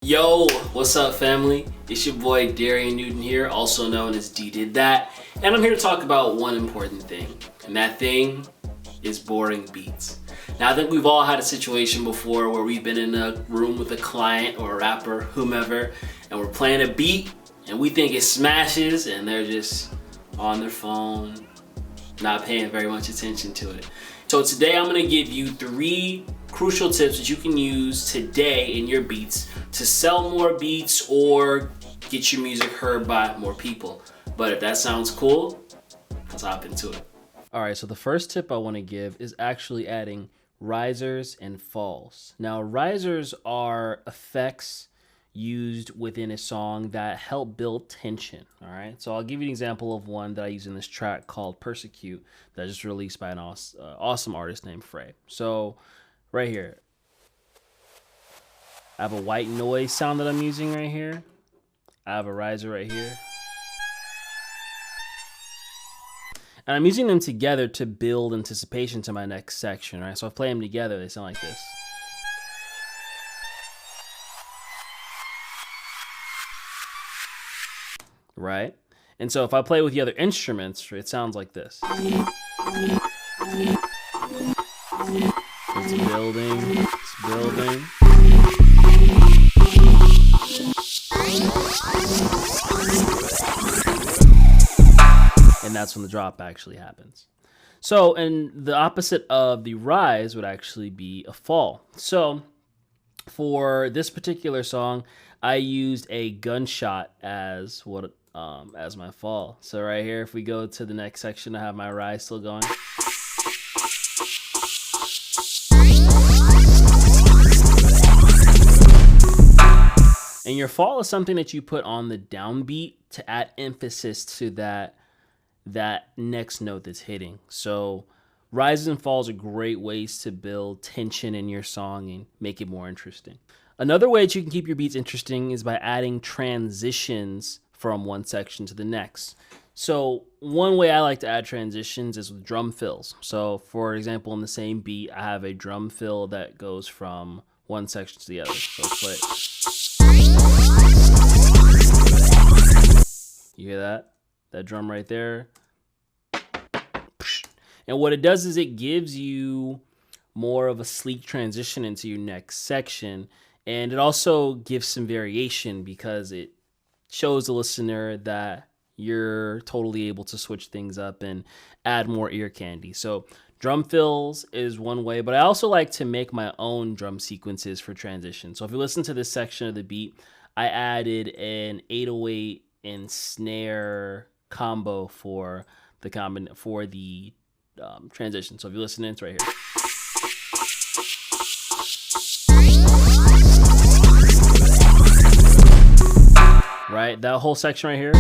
Yo, what's up family? It's your boy Darian Newton here, also known as DDidThat, and I'm here to talk about one important thing, and that thing is boring beats. Now I think we've all had a situation before where we've been in a room with a client or a rapper, whomever, and we're playing a beat and we think it smashes and they're just on their phone, not paying very much attention to it. So today I'm gonna give you 3 crucial tips that you can use today in your beats to sell more beats or get your music heard by more people. But if that sounds cool, let's hop into it. All right, so the first tip I wanna give is actually adding risers and falls. Now, risers are effects used within a song that help build tension. All right, so I'll give you an example of one that I use in this track called Persecute that I just released by an awesome artist named Frey. So right here, I have a white noise sound that I'm using right here. I have a riser right here. And I'm using them together to build anticipation to my next section, right? So if I play them together, they sound like this. Right? And so if I play with the other instruments, it sounds like this. It's building, it's building. And that's when the drop actually happens. So, and the opposite of the rise would actually be a fall. So for this particular song, I used a gunshot as as my fall. So right here, if we go to the next section, I have my rise still going. And your fall is something that you put on the downbeat to add emphasis to that next note that's hitting. So rises and falls are great ways to build tension in your song and make it more interesting. Another way that you can keep your beats interesting is by adding transitions from one section to the next. So one way I like to add transitions is with drum fills. So for example, in the same beat, I have a drum fill that goes from one section to the other. So let's play it. You hear that? That drum right there. And what it does is it gives you more of a sleek transition into your next section. And it also gives some variation because it shows the listener that you're totally able to switch things up and add more ear candy. So drum fills is one way, but I also like to make my own drum sequences for transition. So if you listen to this section of the beat, I added an 808 and snare combo for the transition. So if you listen in, it's right here. Right, that whole section right here.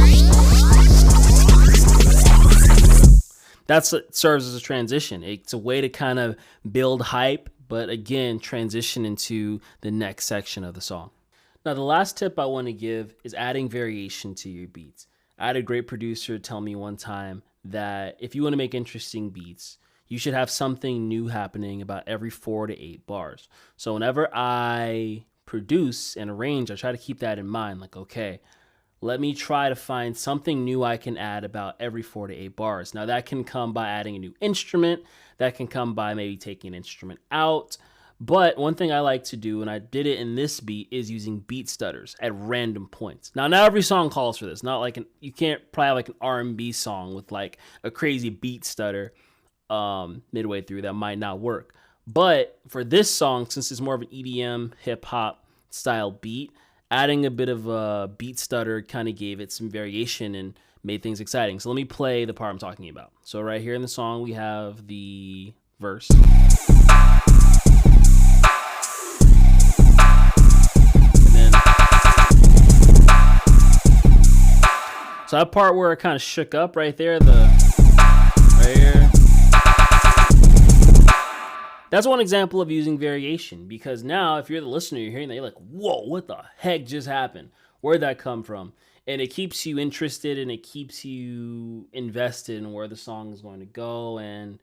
That's what serves as a transition. It's a way to kind of build hype, but again, transition into the next section of the song. Now, the last tip I want to give is adding variation to your beats. I had a great producer tell me one time that if you want to make interesting beats, you should have something new happening about every 4 to 8 bars. So whenever I produce and arrange, I try to keep that in mind. Like, okay, let me try to find something new I can add about every 4 to 8 bars. Now that can come by adding a new instrument. That can come by maybe taking an instrument out. But one thing I like to do, and I did it in this beat, is using beat stutters at random points. Now, not every song calls for this. Not like you can't probably have like an R&B song with like a crazy beat stutter midway through. That might not work. But for this song, since it's more of an EDM hip hop style beat, adding a bit of a beat stutter kind of gave it some variation and made things exciting. So let me play the part I'm talking about. So right here in the song, we have the verse. So that part where it kind of shook up right there, right here. That's one example of using variation, because now if you're the listener, you're hearing that, you're like, whoa, what the heck just happened? Where'd that come from? And it keeps you interested and it keeps you invested in where the song is going to go and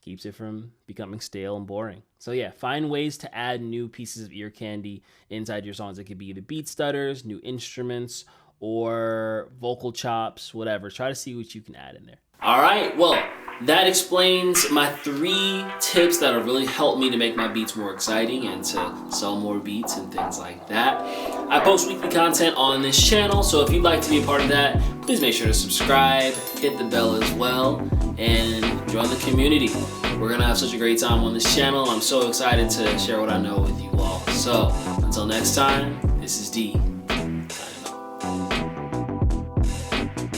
keeps it from becoming stale and boring. So yeah, find ways to add new pieces of ear candy inside your songs. It could be the beat stutters, new instruments, or vocal chops, whatever. Try to see what you can add in there. All right, well, that explains my 3 tips that have really helped me to make my beats more exciting and to sell more beats and things like that. I post weekly content on this channel, so if you'd like to be a part of that, please make sure to subscribe, hit the bell as well, and join the community. We're gonna have such a great time on this channel. I'm so excited to share what I know with you all. So until next time, this is D.